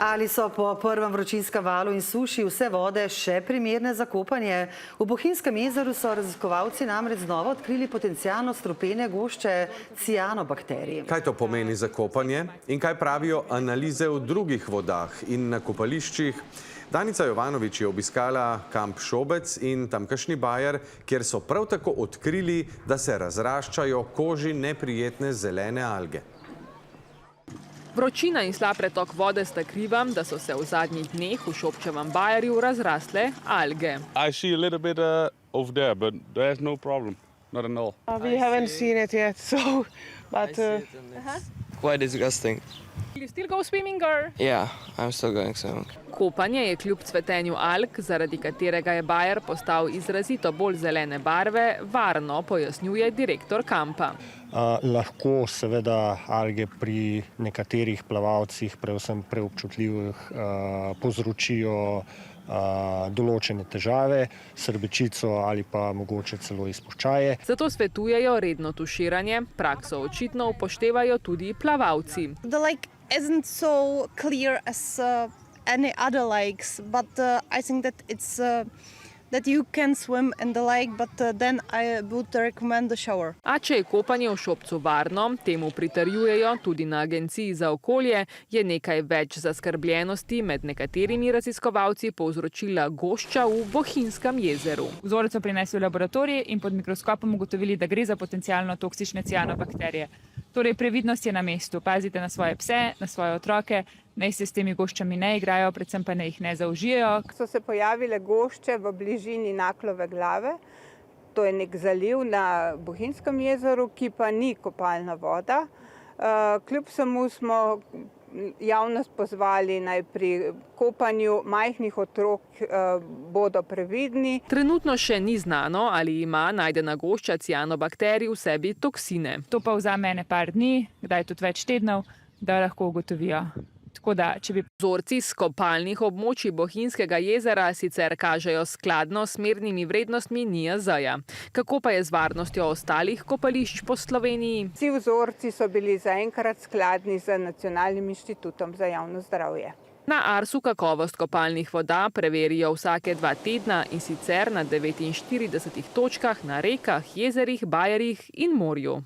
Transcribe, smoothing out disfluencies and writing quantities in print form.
Ali so po prvem vročinskem valu in suši vse vode še primerne za kopanje? V Bohinjskem jezeru so raziskovalci namreč znova odkrili potencialno strupene gošče cianobakterij. Kaj to pomeni za kopanje in kaj pravijo analize v drugih vodah in na kopališčih? Danica Jovanovič je obiskala kamp Šobec in tamkajšnji bajer, kjer so prav tako odkrili, da se razraščajo koži neprijetne zelene alge. Vročina in slab pretok vode sta kriva, da so se v zadnjih dneh v Šobčevem bajerju razrasle alge. I see a little bit over there, but there's no problem, not at all. We haven't seen it yet, so, but Quite disgusting. You still go swimming or? Yeah, I'm still going swimming. Kopanje je kljub cvetenju alg, zaradi katerega je bajer postal izrazito bolj zelene barve, varno, pojasnjuje direktor kampa. Lahko seveda alge pri nekaterih plavalcih, predvsem preobčutljivih, povzročijo določene težave, srbečico ali pa mogoče celo izpuščaje. Zato svetujejo redno tuširanje, prakso očitno upoštevajo tudi plavalci. The lake isn't so clear as any other lakes, but I think that it's that you can swim in the lake, but then I would recommend the shower. A če je kopanje v Šobcu varno, temu pritrjujejo tudi na Agenciji za okolje, je nekaj več zaskrbljenosti med nekaterimi raziskovalci povzročila gošča v Bohinjskem jezeru. Vzorec so prinesli v laboratorij in pod mikroskopom ugotovili, da gre za potencialno toksične cianobakterije. Torej, previdnost je na mestu. Pazite na svoje pse, na svoje otroke, naj se s temi goščami ne igrajo, predvsem pa naj jih ne zaužijejo. so se pojavile gošče v bližini Naklove glave. To je nek zaliv na Bohinjskem jezeru, ki pa ni kopalna voda. Kljub vsemu smo javnost pozvali naj pri kopanju majhnih otrok bodo previdni. Trenutno še ni znano, ali ima najdena gošča cianobakterij v sebi toksine. To pa vzame ene par dni, kdaj tudi več tednov, da lahko ugotovijo. Tako da, če bi Vzorci s kopalnih območij Bohinjskega jezera sicer kažejo skladno s smernimi vrednostmi NIJZ-ja. Kako pa je z varnostjo ostalih kopališč po Sloveniji? Vsi vzorci so bili zaenkrat skladni z Nacionalnim inštitutom za javno zdravje. Na Arsu kakovost kopalnih voda preverijo vsake 2 tedna in sicer na 49 točkah na rekah, jezerih, bajerih in morju.